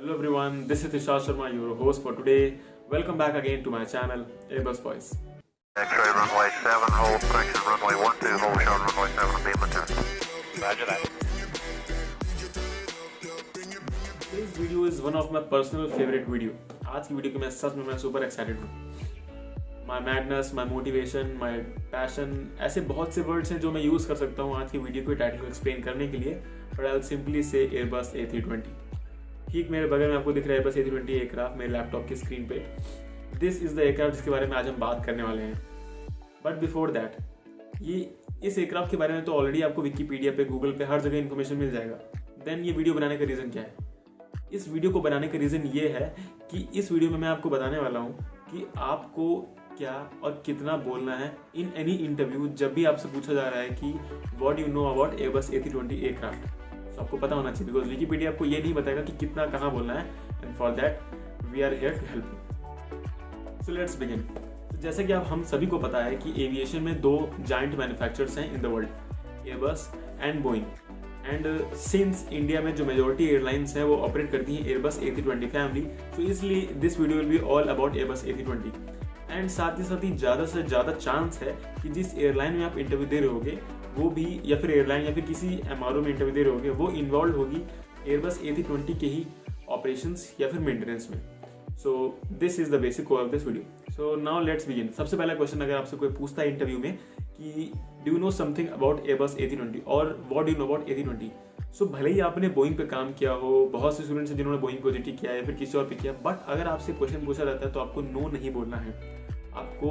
Hello everyone, this is Tushar Sharma, your host for today. Welcome back again to my channel, Airbus Boys. X-ray runway 7, hold, correction runway 12, hold short runway 7, beam return. Roger that. This video is one of my personal favorite video. आज की video के मैं सच में super excited हूँ. My madness, my motivation, my passion, ऐसे बहुत से words हैं जो मैं यूज़ कर सकता हूँ आज की वीडियो के टाइटल को एक्सप्लेन करने के लिए. But I'll simply say Airbus A320. ठीक मेरे बगल में आपको दिख रहा है Airbus A320 एयरक्राफ्ट मेरे लैपटॉप की स्क्रीन पे. दिस इज द एयरक्राफ्ट जिसके बारे में आज हम बात करने वाले हैं. बट बिफोर दैट, ये इस एयरक्राफ्ट के बारे में तो ऑलरेडी आपको विकीपीडिया पे, गूगल पे, हर जगह इन्फॉर्मेशन मिल जाएगा. देन ये वीडियो बनाने का रीज़न क्या है? इस वीडियो को बनाने का रीज़न ये है कि इस वीडियो में मैं आपको बताने वाला हूँ कि आपको क्या और कितना बोलना है इन एनी इंटरव्यू जब भी आपसे पूछा जा रहा है कि what you know about Airbus A320 aircraft. तो आपको पता होना चाहिए बिकॉज विकीपीडिया आपको ये नहीं बताएगा कि कितना कहाँ बोलना है. And for that we are here to help you. So let's begin. तो जैसे कि आप हम सभी को पता है कि एविएशन में दो जाइंट मैन्युफैक्चरर्स हैं इन the world, Airbus and Boeing. And since India में जो मेजोरिटी एयरलाइंस हैं वो ऑपरेट करती हैं Airbus A320 फैमिली, तो इसलिए this video will be all about Airbus A320. And साथ ही ज़्यादा से ज़्यादा चांस है कि जिस एयरलाइन में आप इंटरव्यू दे रहे होगे वो भी, या फिर एयरलाइन या फिर किसी MRO में इंटरव्यू दे रहे होगे, वो इन्वॉल्व होगी Airbus A320 के ही ऑपरेशंस या फिर मेंटेनेंस में. So this is the basic core of this video. So now let's begin. सबसे पहला क्वेश्चन अगर आपसे कोई पूछता है इंटरव्यू में कि do you know something about Airbus A320 और what do you know about A320. सो भले ही आपने बोइंग पे काम किया हो, बहुत से स्टूडेंट्स हैं जिन्होंने बोइंग को GT किया है या फिर किसी और पे किया, बट अगर आपसे क्वेश्चन पूछा जाता है तो आपको नो नहीं बोलना है. आपको,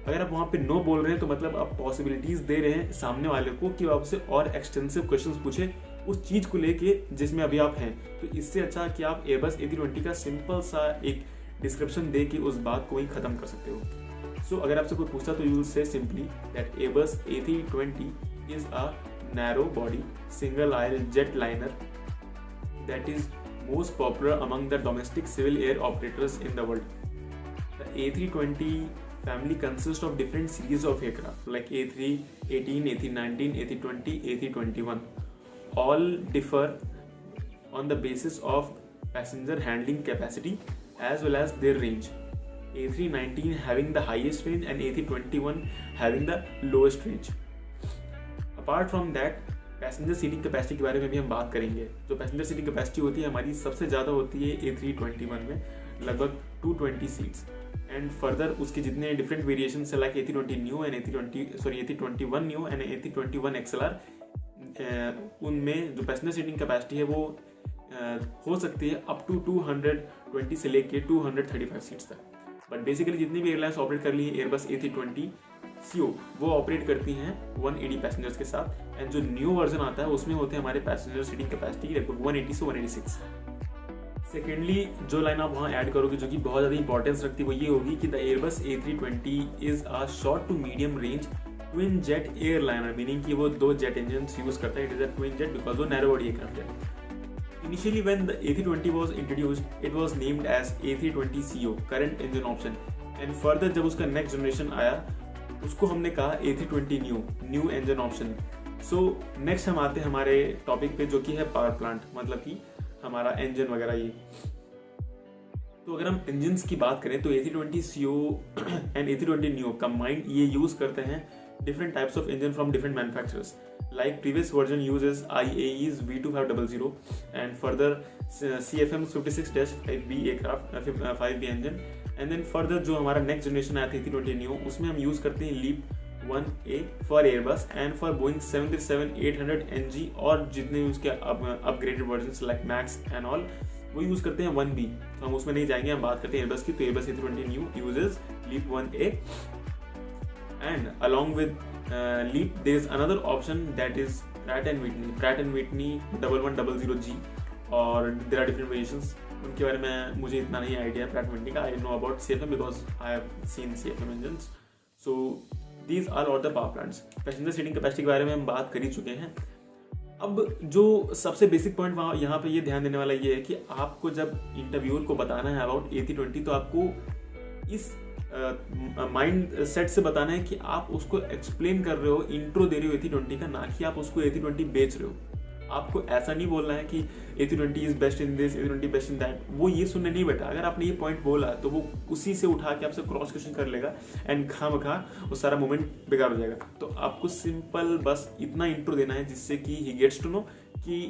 अगर आप वहाँ पे नो बोल रहे हैं तो मतलब आप पॉसिबिलिटीज दे रहे हैं सामने वाले को कि वो आपसे और एक्सटेंसिव क्वेश्चंस पूछे उस चीज को लेके जिसमें अभी आप हैं. तो इससे अच्छा कि आप Airbus A320 का सिंपल सा एक डिस्क्रिप्शन दे के उस बात को ही खत्म कर सकते हो. सो अगर आपसे कोई पूछता तो you will say simply that Airbus A320 is a narrow body single aisle jetliner that is most popular among the domestic civil air operators in the world. The A320 family consists of different series of aircraft like A3, A18, A319, A320, A321. All differ on the basis of passenger handling capacity as well as their range. A319 having the highest range and A321 having the lowest range. Apart from that, passenger seating capacity के बारे में भी हम बात करेंगे. जो passenger seating capacity होती है हमारी सबसे ज़्यादा होती है A321 में, लगभग 220 सीट्स. एंड फर्दर उसके जितने डिफरेंट वेरिएशन है like A320 new and A321 new and A321 XLR, उनमें जो पैसेंजर सीटिंग कैपेसिटी है वो हो सकती है अप टू 220 से लेके 235 सीट्स तक. बट बेसिकली जितनी भी एयरलाइंस ऑपरेट कर ली है Airbus A320 CO वो ऑपरेट करती हैं 180 पैसेंजर्स के साथ. एंड जो न्यू वर्जन आता है उसमें होते हैं हमारे पैसेंजर सीटिंग कैपेसिटी लगभग 180 से 186. सेकेंडली जो लाइन आप वहाँ ऐड करोगे जो कि बहुत ज़्यादा इंपॉर्टेंस रखती है वो ये होगी कि the Airbus A320 is a short to medium range twin jet airliner, meaning कि वो दो जेट इंजन यूज करता है. It is a twin jet because वो नैरो बॉडी एयरक्राफ्ट है. Initially when the A320 was introduced it was named as A320 CO current engine option. And further जब उसका next generation आया उसको हमने कहा A320 new engine option. So next हम आते हैं हमारे टॉपिक पे जो कि है पावर प्लांट, मतलब कि हमारा इंजन वगैरह ये. तो अगर हम इंजन्स की बात करें तो A320 CO and A320 new combined ये यूज करते हैं different types of engine from different manufacturers. Like previous version uses IAE's V2500 and further CFM's 56-5B aircraft 5B engine. And then further जो हमारा next generation आया था A320 new उसमें हम use करते हैं LEAP 1A for Airbus and for Boeing 737-800 NG और जितने उसके upgraded version like max and all वो यूज करते हैं 1B. तो हम उसमें नहीं जाएंगे, हम बात करते हैं Airbus की. तो Airbus A320 new uses LEAP 1A and along with LEAP there is another option that is Pratt & Whitney 1100G और there are different variations. उनके बारे में मुझे इतना नहीं आइडिया Pratt & Whitney का. I know about CFM because I have seen CFM engines. So these are all the power plants. Passenger seating capacity के बारे में हम बात कर ही चुके हैं. अब जो सबसे बेसिक पॉइंट वहाँ यहाँ पे ये ध्यान देने वाला ये है कि आपको जब इंटरव्यूअर को बताना है अबाउट A320 तो आपको इस माइंड सेट से बताना है कि आप उसको एक्सप्लेन कर रहे हो, इंट्रो दे रहे हो A320 का, ना कि आप उसको A320 बेच रहे हो. आपको ऐसा नहीं बोलना है कि A320 is best in this, A320 best in that, वो ये सुनने नहीं बैठा। अगर आपने ये पॉइंट बोला तो वो उसी से उठा के आपसे क्रॉस क्वेश्चन कर लेगा एंड खामखा वो सारा मोमेंट बेकार हो जाएगा। तो आपको सिंपल बस इतना इंट्रो देना है जिससे कि ही गेट्स टू नो कि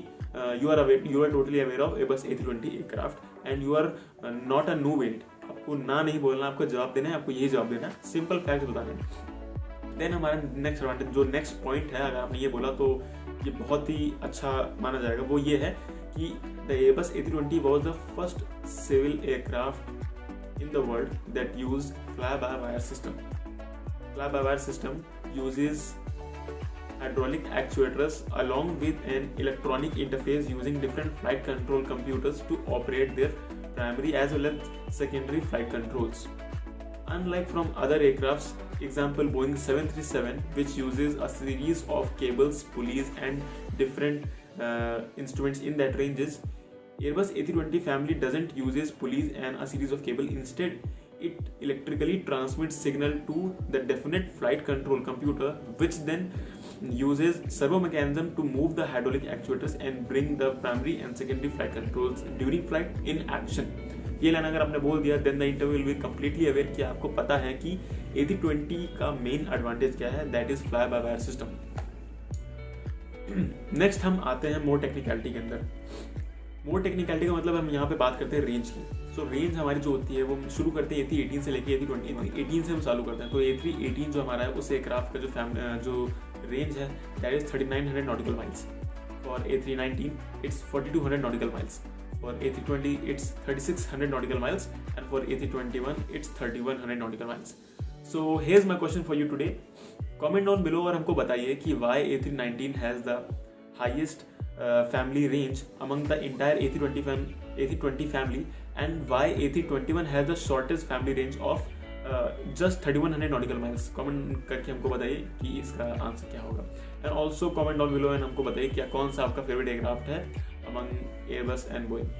you are totally aware of Airbus A320 aircraft and you are not a no wait. आपको ना नहीं बोलना, आपको जवाब देना है, आपको यही जवाब देना है, सिंपल फैक्ट बताने हैं। देन हमारा नेक्स्ट एडवांटेज, जो नेक्स्ट पॉइंट है, अगर आपने ये बोला तो ये बहुत ही अच्छा माना जाएगा, वो ये है कि the Airbus A320 was the first civil aircraft in the world that used fly-by-wire system. Fly-by-wire system uses hydraulic actuators along with an electronic interface using different flight control computers to operate their primary as well as secondary flight controls. Unlike from other aircrafts, example Boeing 737, which uses a series of cables, pulleys and different instruments in that ranges, Airbus A320 family doesn't uses pulleys and a series of cable. Instead, it electrically transmits signal to the definite flight control computer, which then uses servo mechanism to move the hydraulic actuators and bring the primary and secondary flight controls during flight in action. ये line अगर आपने बोल दिया then the interview will be completely aware कि आपको पता है कि A320 का मेन एडवांटेज क्या है, that is fly by wire system. Next हम आते हैं मोर टेक्निकलिटी के अंदर। मोर टेक्निकलिटी का मतलब हम यहाँ पे बात करते हैं रेंज की। सो रेंज हमारी जो होती है वो हम शुरू करते हैं A318 से लेके A320, 18 से हम चालू करते हैं। तो A318 जो हमारा है उस एयरक्राफ्ट का जो रेंज है that is 3900 nautical miles. For A319 it's 4200 nautical miles. For A320 it's 3600 nautical miles and for A321 it's 3100 nautical miles. So here's my question for you today. Comment down below और हमको बताइए कि why A319 has the highest family range among the entire A320 family and why A321 has the shortest family range of just 3100 nautical miles. Comment करके हमको बताइए कि इसका answer क्या होगा। And also comment down below and हमको बताइए क्या कौन सा आपका फेवरेट एयरक्राफ्ट है among Airbus and Boeing.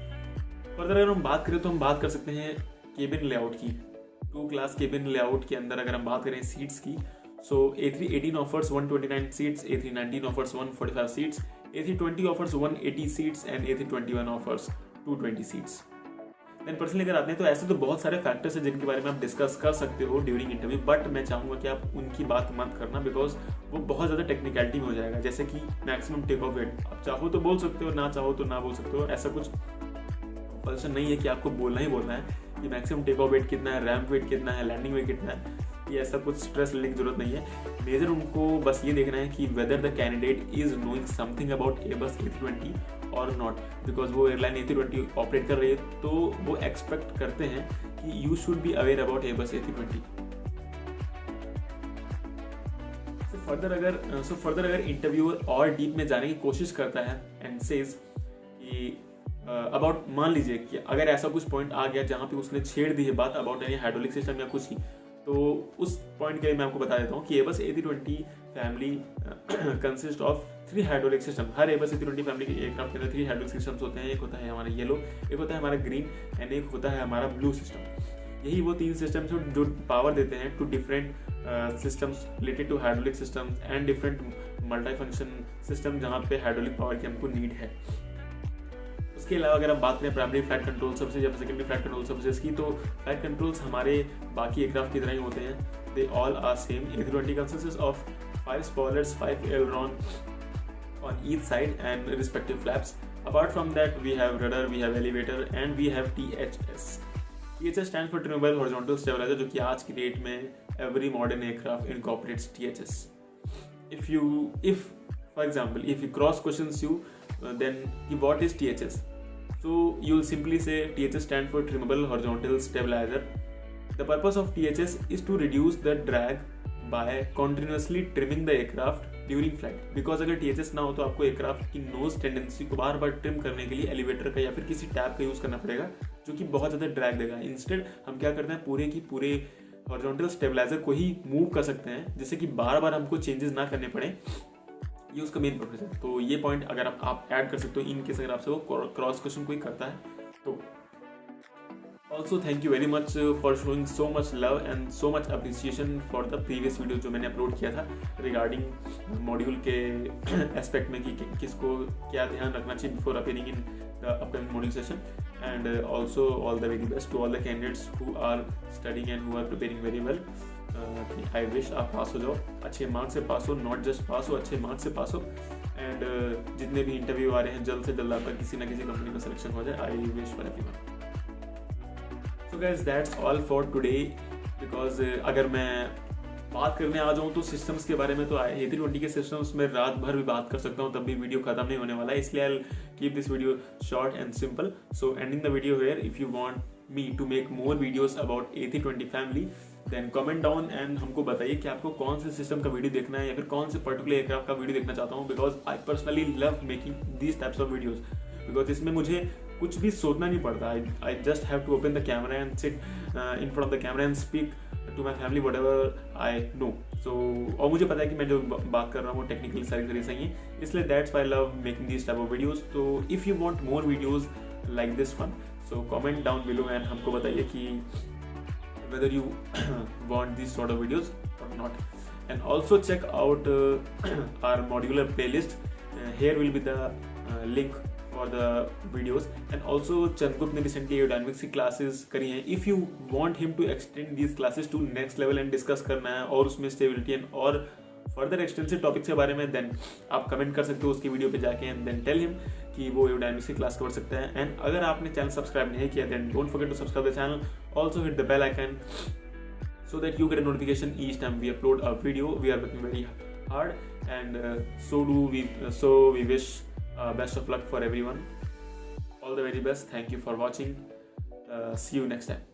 Further अगर हम बात करें तो हम बात कर सकते हैं केबिन लेआउट की। 2 क्लास केबिन लेआउट के अंदर अगर हम बात करें सीट्स की, so A318 offers 129 seats, A319 offers 145 seats, A320 offers 180 seats and A321 offers 220 seats. Then personally अगर आते हैं तो ऐसे तो बहुत सारे फैक्टर्स हैं जिनके बारे में आप डिस्कस कर सकते हो ड्यूरिंग इंटरव्यू, बट मैं चाहूँगा कि आप उनकी बात मत करना बिकॉज वो बहुत ज़्यादा टेक्निकलिटी में हो जाएगा। जैसे कि मैक्सिमम टेक ऑफ वेट, आप चाहो तो बोल सकते हो, ना चाहो तो ना बोल सकते हो। ऐसा कुछ कंपल्सन नहीं है कि आपको बोलना ही बोलना है कि मैक्सिमम टेक ऑफ वेट कितना है, रैम्प वेट कितना है, लैंडिंग वेट कितना है। ये ऐसा कुछ स्ट्रेस लेने की जरूरत नहीं है। मेजर उनको बस ये देखना है कि whether the candidate is knowing something about Airbus A320 और नॉट, बिकॉज वो एयरलाइन A320 ऑपरेट कर रही है तो वो एक्सपेक्ट करते हैं कि you should be aware about Airbus A320। Further अगर इंटरव्यूअर और डीप में जाने की कोशिश करता है एंड सेज कि अबाउट, मान लीजिए कि अगर ऐसा कुछ पॉइंट आ गया जहाँ पे उसने छेड़ दी है बात अबाउट यानी हाइड्रोलिक सिस्टम या कुछ ही, तो उस पॉइंट के लिए मैं आपको बता देता हूँ कि Airbus A320 family consist of 3 hydraulic system. Her Airbus A320 family के एयरक्राफ्ट के अंदर 3 हाइड्रोलिक सिस्टम्स होते हैं। एक होता है हमारा येलो, एक होता है हमारा ग्रीन एंड एक होता है हमारा ब्लू सिस्टम। यही वो 3 सिस्टम्स हैं जो पावर देते हैं to different systems related to hydraulic systems and different multi function system जहाँ पे हाइड्रोलिक पावर की हमको नीड है। उसके अलावा अगर हम बात करें प्राइमरी फ्लाइट कंट्रोल सर्विसेज या सेकेंडरी फ्लाइट कंट्रोल सर्विसेज की, तो फ्लाइट कंट्रोल्स हमारे बाकी एयरक्राफ्ट की तरह ही होते हैं। They all are same. A320 consists of 5 spoilers, 5 aileron on each side and respective flaps. Apart from that, we have rudder, we have elevator and we have THS. THS stands for Trim Horizontal Stabilizer, जो कि आज की date में every modern aircraft incorporates THS. If for example, if he cross questions you, then what is THS? So you'll simply say THS stands for Trimmable Horizontal Stabilizer. The purpose of THS is to reduce the drag by continuously trimming the aircraft during flight. Because अगर THS ना हो तो आपको aircraft की knows tendency को बार बार trim करने के लिए एलिवेटर का या फिर किसी टैब का यूज करना पड़ेगा जो कि बहुत ज़्यादा ड्रैग देगा। इंस्टेड हम क्या करते हैं, पूरे की पूरे हॉरिजॉन्टल स्टेबलाइजर को ही मूव कर सकते हैं जिससे कि बार बार हमको चेंजेस ना करने पड़े। ये उसका मेन पर्पज है। तो ये पॉइंट अगर आप ऐड कर सकते हो इन केस अगर आपसे वो क्रॉस क्वेश्चन कोई करता है तो। Also, thank you very much for showing so much love and so much appreciation for the previous video जो मैंने अपलोड किया था regarding मॉड्यूल के एस्पेक्ट में कि किसको क्या ध्यान रखना चाहिए before appearing in the upcoming module session. And also all the very best to all the candidates who are studying and who are preparing very well. I wish आप पास हो जाओ, अच्छे मार्क्स से पास हो, नॉट जस्ट पास हो, अच्छे marks से पास हो. एंड जितने भी इंटरव्यू आ रहे हैं जल्द से जल्द आपका किसी ना किसी कंपनी में सिलेक्शन हो जाए. I wish for everyone. So guys, that's all for today. Because अगर मैं बात करने आ जाऊँ तो सिस्टम्स के बारे में तो A320 के सिस्टम्स में रात भर भी बात कर सकता हूँ, तब भी वीडियो खत्म नहीं होने वाला है. इसलिए I'll keep this video short and simple. So ending the video here. If you want me to make more videos about A320 family, then comment down and हमको बताइए कि आपको कौन से सिस्टम का वीडियो देखना है या फिर कौन से पर्टिकुलर एयरक्राफ्ट का वीडियो देखना चाहता हूँ. Because I personally love making these types of videos. Because इसमें मुझे कुछ भी सोचना नहीं पड़ता. I just have to open the camera and sit in front of the camera and speak to my family whatever I know. So और मुझे पता है कि मैं जो बात कर रहा हूँ वो टेक्निकली सारी तरह सही है. इसलिए that's why I love making these type of videos. So if you want more videos like this one, so comment down below and हमको बताइए कि whether you want these sort of videos or not. And also check out our modular playlist. Here will be the link for the videos. And also Chandgupta ने recently aerodynamics की classes करी हैं. If you want him to extend these classes to next level and discuss करना है और उसमें stability and और further extensive topics के बारे में, then आप comment कर सकते हो उसकी वीडियो पे जाके and then tell him कि वो aerodynamics की क्लास कर सकता है. And अगर आपने चैनल सब्सक्राइब नहीं किया then don't forget to subscribe the channel. Also hit the bell icon so that you get a notification each time we upload a video. We are working very hard and so we wish best of luck for everyone. All the very best. Thank you for watching. See you next time.